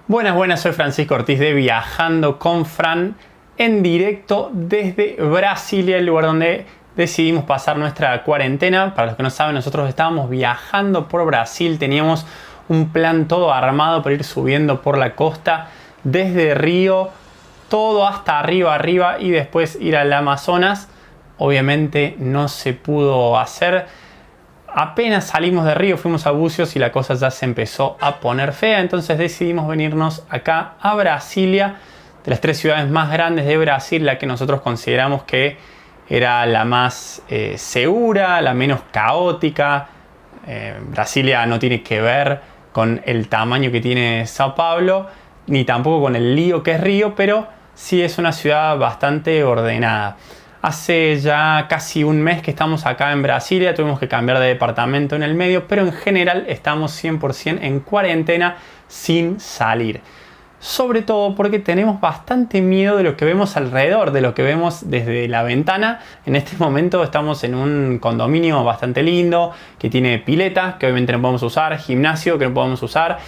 Buenas, buenas, soy Francisco Ortiz de Viajando con Fran en directo desde Brasilia, el lugar donde decidimos pasar nuestra cuarentena. Para los que no saben, nosotros estábamos viajando por Brasil, teníamos un plan todo armado para ir subiendo por la costa desde Río, todo hasta arriba y después ir al Amazonas. Obviamente no se pudo hacer. Apenas salimos de Río, fuimos a Bucios y la cosa ya se empezó a poner fea. Entonces decidimos venirnos acá a Brasilia, de las tres ciudades más grandes de Brasil, la que nosotros consideramos que era la más segura, la menos caótica. Brasilia no tiene que ver con el tamaño que tiene Sao Paulo, ni tampoco con el lío que es Río, pero sí es una ciudad bastante ordenada. Hace ya casi un mes que estamos acá en Brasilia, tuvimos que cambiar de departamento en el medio, pero en general estamos 100% en cuarentena sin salir. Sobre todo porque tenemos bastante miedo de lo que vemos alrededor, de lo que vemos desde la ventana. En este momento estamos en un condominio bastante lindo, que tiene pileta, que obviamente no podemos usar, gimnasio, que no podemos usar.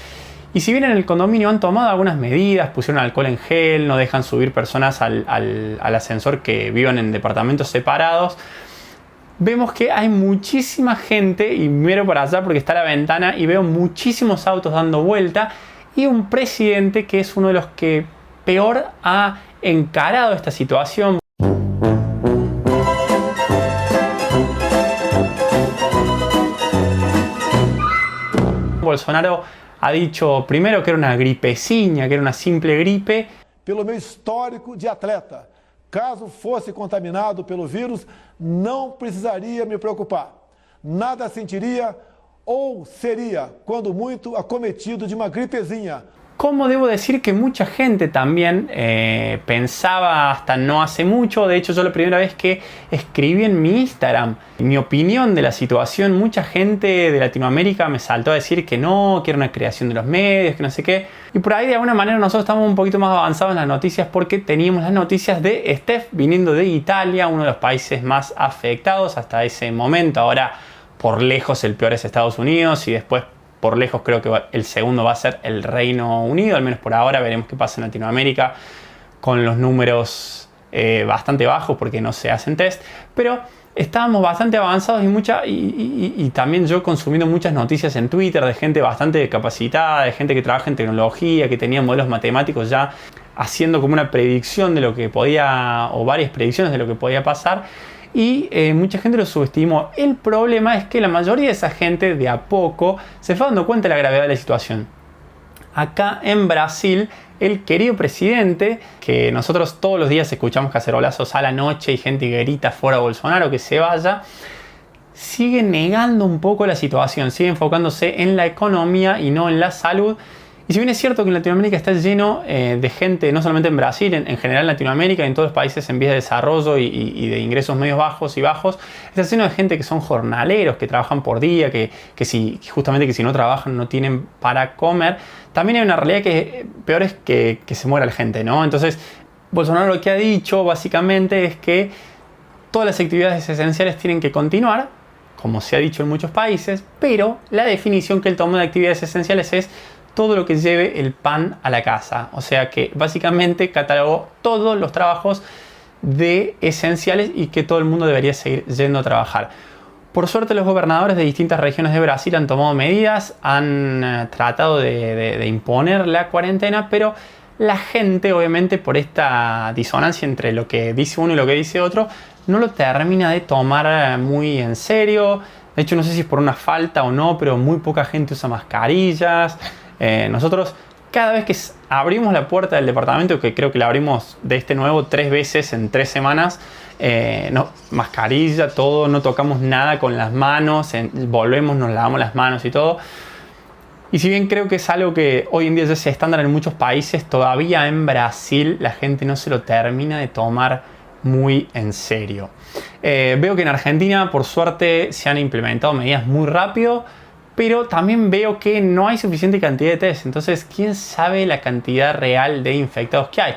Y si bien en el condominio han tomado algunas medidas, pusieron alcohol en gel, no dejan subir personas al ascensor que vivan en departamentos separados, vemos que hay muchísima gente, y miro para allá porque está la ventana y veo muchísimos autos dando vuelta, y un presidente que es uno de los que peor ha encarado esta situación. Bolsonaro ha dicho primero que era una gripecina, que era una simple gripe. Pelo meu histórico de atleta, caso fosse contaminado pelo vírus, não precisaria me preocupar. Nada sentiria ou seria, quando muito, acometido de uma gripezinha. Como debo decir que mucha gente también pensaba hasta no hace mucho. De hecho, yo la primera vez que escribí en mi Instagram mi opinión de la situación, mucha gente de Latinoamérica me saltó a decir que no, que era una creación de los medios, que no sé qué. Y por ahí de alguna manera nosotros estamos un poquito más avanzados en las noticias porque teníamos las noticias de Steph viniendo de Italia, uno de los países más afectados hasta ese momento. Ahora, por lejos, el peor es Estados Unidos y después, por lejos, creo que el segundo va a ser el Reino Unido, al menos por ahora. Veremos qué pasa en Latinoamérica con los números bastante bajos porque no se hacen test. Pero estábamos bastante avanzados y también yo consumiendo muchas noticias en Twitter de gente bastante capacitada, de gente que trabaja en tecnología, que tenía modelos matemáticos ya haciendo como una predicción de lo que podía, o varias predicciones de lo que podía pasar. Y mucha gente lo subestimó. El problema es que la mayoría de esa gente de a poco se fue dando cuenta de la gravedad de la situación. Acá en Brasil, el querido presidente, que nosotros todos los días escuchamos cacerolazos a la noche y gente que grita fuera Bolsonaro, que se vaya, sigue negando un poco la situación, sigue enfocándose en la economía y no en la salud. Y si bien es cierto que en Latinoamérica está lleno de gente, no solamente en Brasil, en general en Latinoamérica y en todos los países en vías de desarrollo y de ingresos medios bajos y bajos, está lleno de gente que son jornaleros, que trabajan por día, que si no trabajan no tienen para comer. También hay una realidad que peor es que se muera la gente, ¿no? Entonces, Bolsonaro lo que ha dicho básicamente es que todas las actividades esenciales tienen que continuar, como se ha dicho en muchos países, pero la definición que él tomó de actividades esenciales es todo lo que lleve el pan a la casa. O sea que básicamente catalogó todos los trabajos de esenciales y que todo el mundo debería seguir yendo a trabajar. Por suerte, los gobernadores de distintas regiones de Brasil han tomado medidas, han tratado de imponer la cuarentena, pero la gente, obviamente, por esta disonancia entre lo que dice uno y lo que dice otro, no lo termina de tomar muy en serio. De hecho, no sé si es por una falta o no, pero muy poca gente usa mascarillas. Nosotros cada vez que abrimos la puerta del departamento, que creo que la abrimos de este nuevo 3 veces en 3 semanas, mascarilla, todo, no tocamos nada con las manos, volvemos, nos lavamos las manos y todo. Y si bien creo que es algo que hoy en día ya es estándar en muchos países, todavía en Brasil la gente no se lo termina de tomar muy en serio. Veo que en Argentina, por suerte, se han implementado medidas muy rápido, pero también veo que no hay suficiente cantidad de test. Entonces, ¿quién sabe la cantidad real de infectados que hay?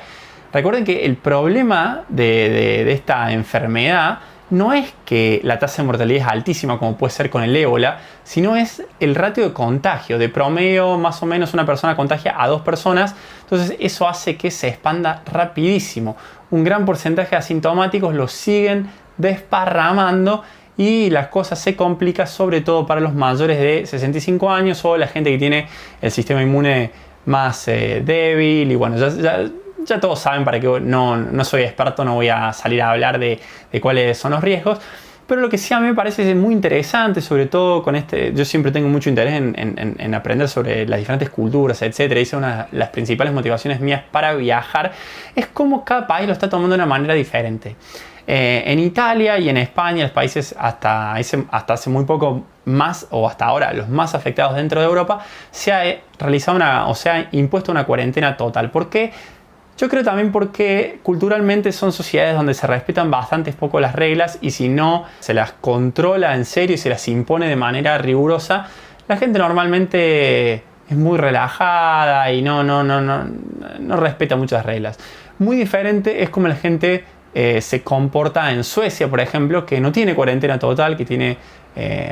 Recuerden que el problema de esta enfermedad no es que la tasa de mortalidad es altísima como puede ser con el ébola, sino es el ratio de contagio. De promedio, más o menos una persona contagia a 2 personas, entonces eso hace que se expanda rapidísimo. Un gran porcentaje de asintomáticos lo siguen desparramando y las cosas se complican sobre todo para los mayores de 65 años o la gente que tiene el sistema inmune más débil. Y bueno, ya todos saben, para que no soy experto, no voy a salir a hablar de cuáles son los riesgos. Pero lo que sí a mí me parece muy interesante, sobre todo con yo siempre tengo mucho interés en aprender sobre las diferentes culturas, etc. Y es una de las principales motivaciones mías para viajar, es cómo cada país lo está tomando de una manera diferente. En Italia y en España, los países hasta hace muy poco más, o hasta ahora los más afectados dentro de Europa, se ha realizado se ha impuesto una cuarentena total. ¿Por qué? Yo creo también porque culturalmente son sociedades donde se respetan bastante poco las reglas, y si no se las controla en serio y se las impone de manera rigurosa, la gente normalmente es muy relajada y no respeta muchas reglas. Muy diferente es como la gente se comporta en Suecia, por ejemplo, que no tiene cuarentena total, que tiene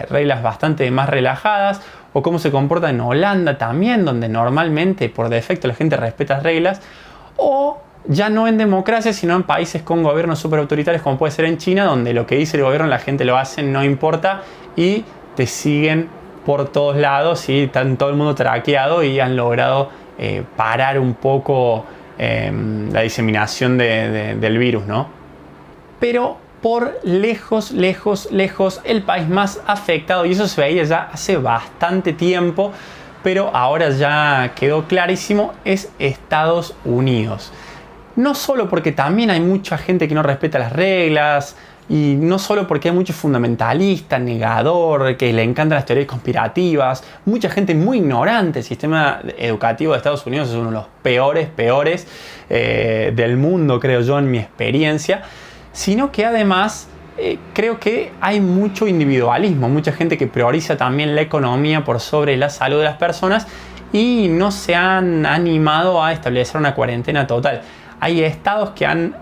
reglas bastante más relajadas, o cómo se comporta en Holanda también, donde normalmente por defecto la gente respeta las reglas, o ya no en democracia, sino en países con gobiernos súper autoritarios, como puede ser en China, donde lo que dice el gobierno la gente lo hace, no importa, y te siguen por todos lados y están todo el mundo traqueado y han logrado parar un poco la diseminación del virus, ¿no? Pero por lejos el país más afectado, y eso se veía ya hace bastante tiempo, pero ahora ya quedó clarísimo, es Estados Unidos. No solo porque también hay mucha gente que no respeta las reglas, y no solo porque hay mucho fundamentalista, negador, que le encantan las teorías conspirativas, mucha gente muy ignorante. El sistema educativo de Estados Unidos es uno de los peores del mundo, creo yo, en mi experiencia, sino que además creo que hay mucho individualismo, mucha gente que prioriza también la economía por sobre la salud de las personas y no se han animado a establecer una cuarentena total. Hay estados que han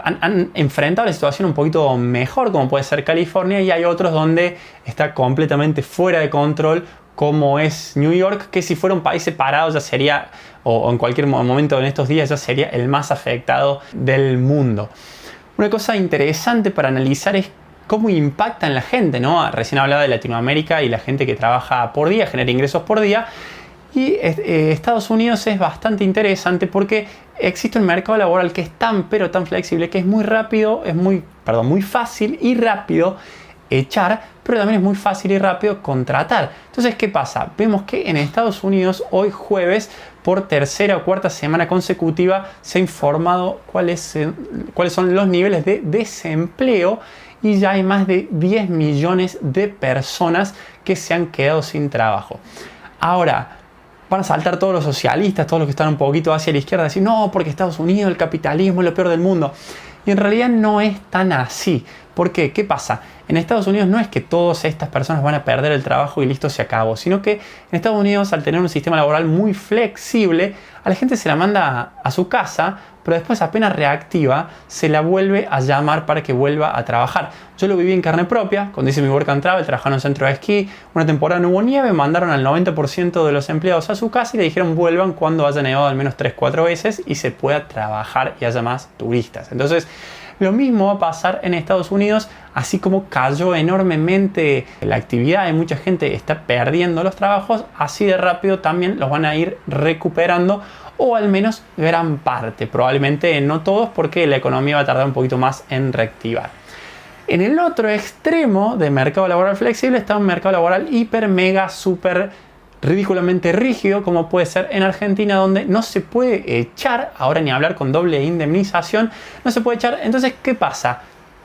han enfrentado la situación un poquito mejor, como puede ser California, y hay otros donde está completamente fuera de control, como es New York, que si fuera un país separado ya sería, o en cualquier momento en estos días ya sería el más afectado del mundo. Una cosa interesante para analizar es cómo impacta en la gente, ¿no? Recién hablaba de Latinoamérica y la gente que trabaja por día, genera ingresos por día. Y Estados Unidos es bastante interesante porque existe un mercado laboral que es tan flexible, que es muy fácil y rápido echar, pero también es muy fácil y rápido contratar. Entonces, ¿qué pasa? Vemos que en Estados Unidos, hoy jueves, por tercera o cuarta semana consecutiva, se ha informado cuáles son los niveles de desempleo, y ya hay más de 10 millones de personas que se han quedado sin trabajo. Ahora, van a saltar todos los socialistas, todos los que están un poquito hacia la izquierda, a decir, no, porque Estados Unidos, el capitalismo es lo peor del mundo. Y en realidad no es tan así. ¿Por qué? ¿Qué pasa? En Estados Unidos no es que todas estas personas van a perder el trabajo y listo, se acabó, sino que en Estados Unidos, al tener un sistema laboral muy flexible, a la gente se la manda a su casa, pero después apenas reactiva, se la vuelve a llamar para que vuelva a trabajar. Yo lo viví en carne propia, cuando hice mi work and travel, trabajando en un centro de esquí, una temporada no hubo nieve, mandaron al 90% de los empleados a su casa y le dijeron vuelvan cuando haya nevado al menos 3-4 veces y se pueda trabajar y haya más turistas. Entonces, lo mismo va a pasar en Estados Unidos, así como cayó enormemente la actividad y mucha gente está perdiendo los trabajos, así de rápido también los van a ir recuperando, o al menos gran parte, probablemente no todos, porque la economía va a tardar un poquito más en reactivar. En el otro extremo de mercado laboral flexible está un mercado laboral hiper, mega, super ridículamente rígido, como puede ser en Argentina, donde no se puede echar, ahora ni hablar con doble indemnización, no se puede echar. Entonces, ¿qué pasa?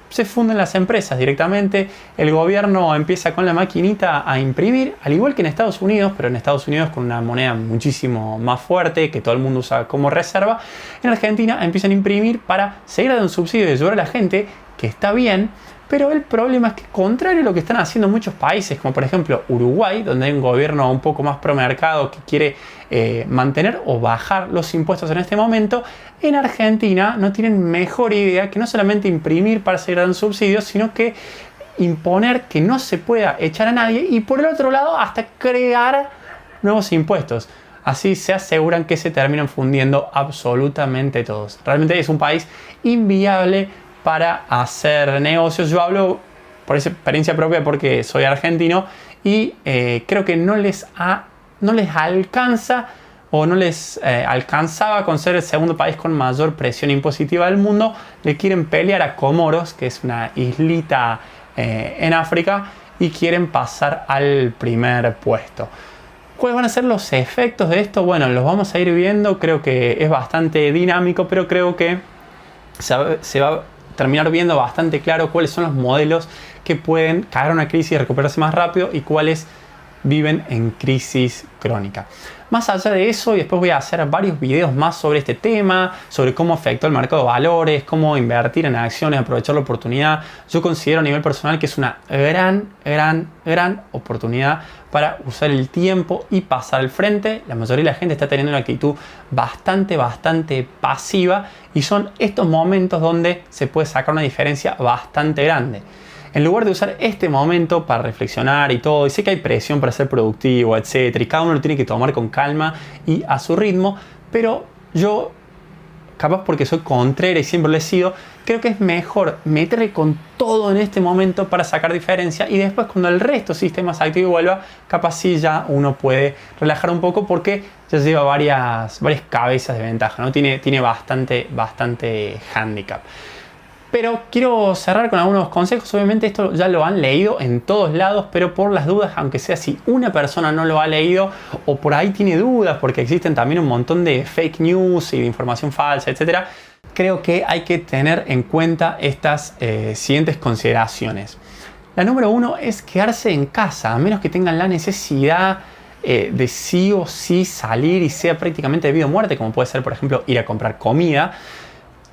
Se funden las empresas directamente, el gobierno empieza con la maquinita a imprimir, al igual que en Estados Unidos, pero en Estados Unidos con una moneda muchísimo más fuerte, que todo el mundo usa como reserva. En Argentina empiezan a imprimir para seguir dando un subsidio y ayudar a la gente, que está bien, Pero el problema es que, contrario a lo que están haciendo muchos países, como por ejemplo Uruguay, donde hay un gobierno un poco más pro mercado que quiere mantener o bajar los impuestos en este momento, en Argentina no tienen mejor idea que no solamente imprimir para seguir dando subsidios, sino que imponer que no se pueda echar a nadie y por el otro lado hasta crear nuevos impuestos. Así se aseguran que se terminan fundiendo absolutamente todos. Realmente es un país inviable para hacer negocios. Yo hablo por experiencia propia porque soy argentino y creo que no les alcanza o no les alcanzaba con ser el segundo país con mayor presión impositiva del mundo. Le quieren pelear a Comoros, que es una islita en África, y quieren pasar al primer puesto. ¿Cuáles van a ser los efectos de esto? Bueno, los vamos a ir viendo. Creo que es bastante dinámico, pero creo que se va a terminar viendo bastante claro cuáles son los modelos que pueden caer en una crisis y recuperarse más rápido y cuáles viven en crisis crónica. Más allá de eso, y después voy a hacer varios videos más sobre este tema, sobre cómo afectó el mercado de valores, cómo invertir en acciones, aprovechar la oportunidad. Yo considero a nivel personal que es una gran oportunidad para usar el tiempo y pasar al frente. La mayoría de la gente está teniendo una actitud bastante pasiva y son estos momentos donde se puede sacar una diferencia bastante grande. En lugar de usar este momento para reflexionar y todo, y sé que hay presión para ser productivo, etc., y cada uno lo tiene que tomar con calma y a su ritmo, pero yo, capaz porque soy contrera y siempre lo he sido, creo que es mejor meterle con todo en este momento para sacar diferencia y después cuando el resto del sistema se active y vuelva, capaz sí ya uno puede relajar un poco porque ya lleva varias cabezas de ventaja, ¿no? Tiene bastante handicap. Pero quiero cerrar con algunos consejos. Obviamente esto ya lo han leído en todos lados, pero por las dudas, aunque sea si una persona no lo ha leído o por ahí tiene dudas porque existen también un montón de fake news y de información falsa, etc., creo que hay que tener en cuenta estas siguientes consideraciones. La número 1 es quedarse en casa, a menos que tengan la necesidad de sí o sí salir y sea prácticamente de vida o muerte, como puede ser, por ejemplo, ir a comprar comida.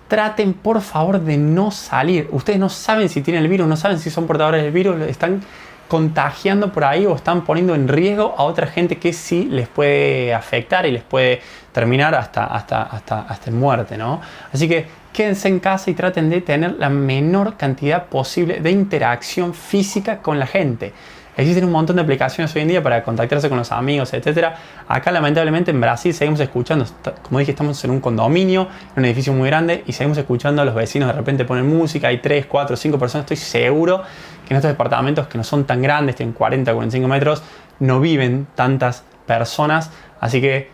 Traten por favor de no salir. Ustedes no saben si tienen el virus, no saben si son portadores del virus, están contagiando por ahí o están poniendo en riesgo a otra gente que sí les puede afectar y les puede terminar hasta muerte, ¿no? Así que quédense en casa y traten de tener la menor cantidad posible de interacción física con la gente. Existen un montón de aplicaciones hoy en día para contactarse con los amigos, etc. Acá lamentablemente en Brasil seguimos escuchando, como dije, estamos en un condominio, en un edificio muy grande y seguimos escuchando a los vecinos de repente ponen música, hay 3, 4, 5 personas. Estoy seguro que en estos departamentos que no son tan grandes, tienen 40, 45 metros, no viven tantas personas. Así que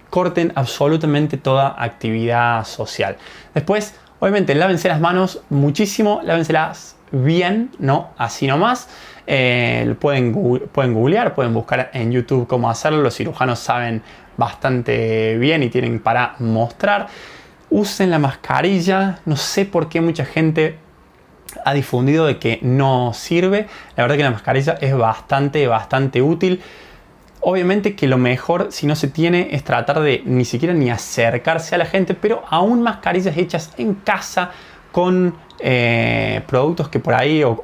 corten absolutamente toda actividad social. Después, obviamente, lávense las manos muchísimo, lávenselas bien, no así nomás. Pueden googlear, pueden buscar en YouTube cómo hacerlo. Los cirujanos saben bastante bien y tienen para mostrar. Usen la mascarilla. No sé por qué mucha gente ha difundido de que no sirve. La verdad que la mascarilla es bastante útil. Obviamente que lo mejor, si no se tiene, es tratar de ni siquiera ni acercarse a la gente, pero aún mascarillas hechas en casa con productos que por ahí o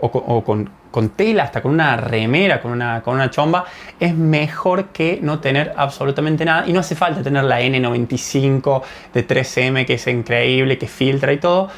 con tela, hasta con una remera, con una chomba, es mejor que no tener absolutamente nada. Y no hace falta tener la N95 de 3M, que es increíble, que filtra y todo,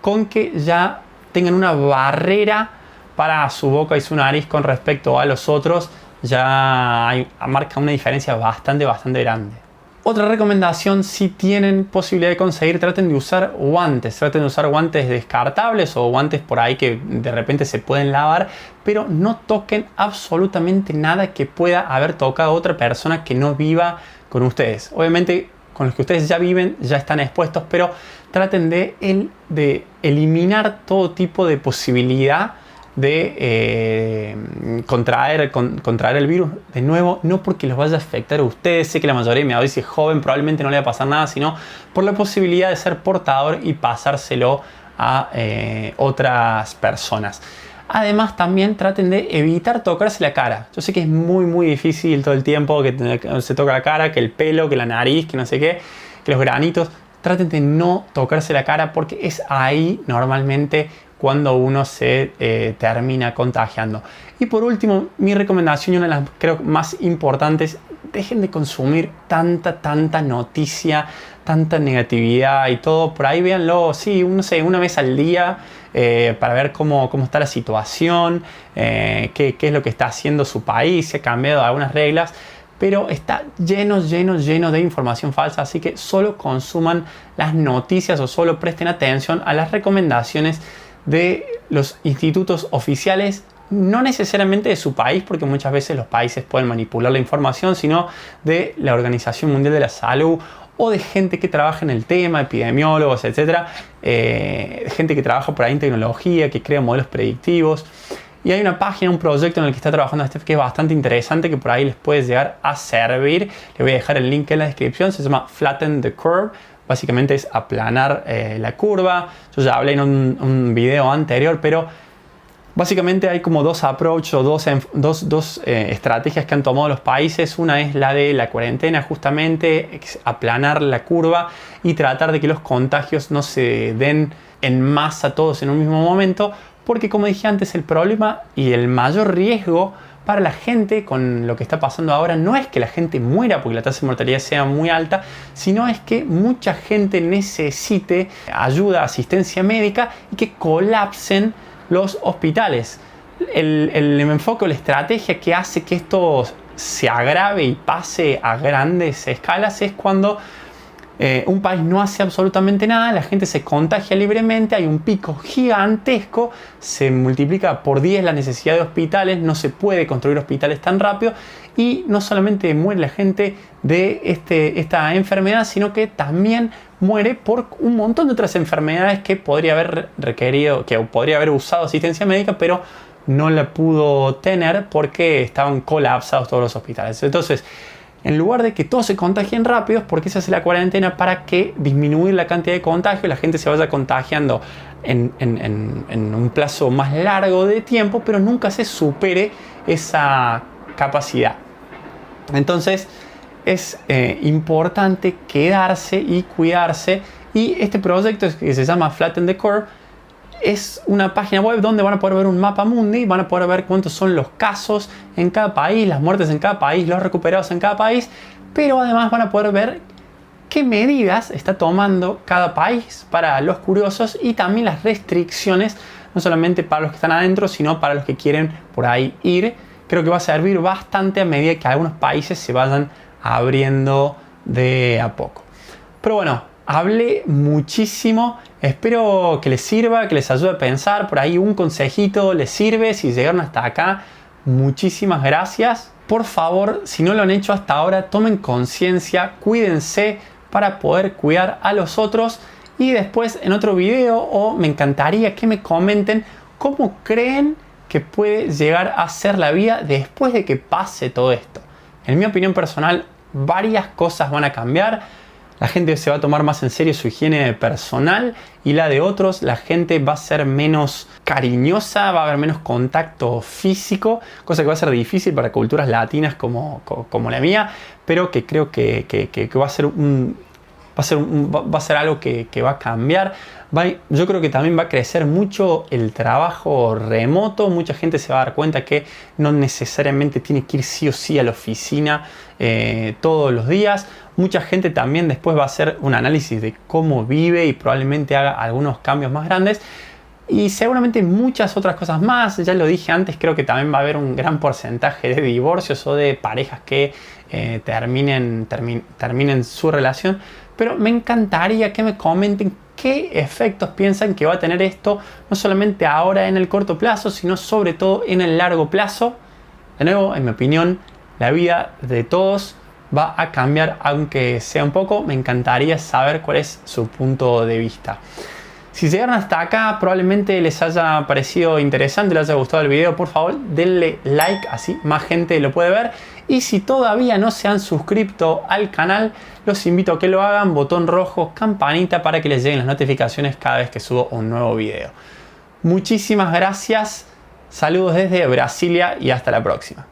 con que ya tengan una barrera para su boca y su nariz con respecto a los otros, ya marca una diferencia bastante grande. Otra recomendación, si tienen posibilidad de conseguir, traten de usar guantes. Traten de usar guantes descartables o guantes por ahí que de repente se pueden lavar, pero no toquen absolutamente nada que pueda haber tocado a otra persona que no viva con ustedes. Obviamente con los que ustedes ya viven ya están expuestos, pero traten de eliminar todo tipo de posibilidad de contraer el virus. De nuevo, no porque los vaya a afectar a ustedes, sé que la mayoría de mi audiencia es joven, probablemente no le va a pasar nada, sino por la posibilidad de ser portador y pasárselo a otras personas. Además, también traten de evitar tocarse la cara. Yo sé que es muy difícil todo el tiempo que se toca la cara, que el pelo, que la nariz, que no sé qué, que los granitos. Traten de no tocarse la cara porque es ahí normalmente cuando uno se termina contagiando. Y por último, mi recomendación, y una de las creo más importantes: dejen de consumir tanta noticia, tanta negatividad y todo. Por ahí véanlo, sí, no sé, una vez al día, para ver cómo está la situación, qué es lo que está haciendo su país, si ha cambiado algunas reglas. Pero está lleno de información falsa, así que solo consuman las noticias o solo presten atención a las recomendaciones de los institutos oficiales, no necesariamente de su país, porque muchas veces los países pueden manipular la información, sino de la Organización Mundial de la Salud o de gente que trabaja en el tema, epidemiólogos, etcétera, gente que trabaja por ahí en tecnología, que crea modelos predictivos. Y hay una página, un proyecto en el que está trabajando Steph que es bastante interesante, que por ahí les puede llegar a servir. Le voy a dejar el link en la descripción. Se llama Flatten the Curve. Básicamente es aplanar la curva. Yo ya hablé en un video anterior, pero básicamente hay como dos approaches o dos estrategias que han tomado los países. Una es la de la cuarentena, justamente aplanar la curva y tratar de que los contagios no se den en masa todos en un mismo momento. Porque, como dije antes, el problema y el mayor riesgo para la gente con lo que está pasando ahora no es que la gente muera porque la tasa de mortalidad sea muy alta, sino es que mucha gente necesite ayuda, asistencia médica y que colapsen los hospitales. El enfoque o la estrategia que hace que esto se agrave y pase a grandes escalas es cuando un país no hace absolutamente nada, la gente se contagia libremente, hay un pico gigantesco, se multiplica por 10 la necesidad de hospitales, no se puede construir hospitales tan rápido y no solamente muere la gente de esta enfermedad, sino que también muere por un montón de otras enfermedades que podría haber requerido, que podría haber usado asistencia médica, pero no la pudo tener porque estaban colapsados todos los hospitales. Entonces, en lugar de que todos se contagien rápido, ¿por qué se hace la cuarentena? Para que disminuir la cantidad de contagio y la gente se vaya contagiando en un plazo más largo de tiempo, pero nunca se supere esa capacidad. Entonces es importante quedarse y cuidarse. Y este proyecto que se llama Flatten the Curve es una página web donde van a poder ver un mapa mundi, van a poder ver cuántos son los casos en cada país, las muertes en cada país, los recuperados en cada país, pero además van a poder ver qué medidas está tomando cada país para los curiosos y también las restricciones, no solamente para los que están adentro, sino para los que quieren por ahí ir. Creo que va a servir bastante a medida que algunos países se vayan abriendo de a poco. Pero bueno, hablé muchísimo, espero que les sirva, que les ayude a pensar. Por ahí un consejito les sirve. Si llegaron hasta acá, muchísimas gracias. Por favor, si no lo han hecho hasta ahora, tomen conciencia, cuídense para poder cuidar a los otros. Y después en otro video, o me encantaría que me comenten cómo creen que puede llegar a ser la vida después de que pase todo esto. En mi opinión personal, varias cosas van a cambiar. La gente se va a tomar más en serio su higiene personal y la de otros. La gente va a ser menos cariñosa, va a haber menos contacto físico, cosa que va a ser difícil para culturas latinas como la mía, pero que creo que va a ser algo que va a cambiar. Yo creo que también va a crecer mucho el trabajo remoto. Mucha gente se va a dar cuenta que no necesariamente tiene que ir sí o sí a la oficina todos los días. Mucha gente también después va a hacer un análisis de cómo vive y probablemente haga algunos cambios más grandes. Y seguramente muchas otras cosas más. Ya lo dije antes, creo que también va a haber un gran porcentaje de divorcios o de parejas que terminen su relación. Pero me encantaría que me comenten qué efectos piensan que va a tener esto, no solamente ahora en el corto plazo, sino sobre todo en el largo plazo. De nuevo, en mi opinión, la vida de todos va a cambiar, aunque sea un poco. Me encantaría saber cuál es su punto de vista. Si llegaron hasta acá, probablemente les haya parecido interesante, les haya gustado el video. Por favor, denle like, así más gente lo puede ver. Y si todavía no se han suscrito al canal, los invito a que lo hagan. Botón rojo, campanita para que les lleguen las notificaciones cada vez que subo un nuevo video. Muchísimas gracias. Saludos desde Brasilia y hasta la próxima.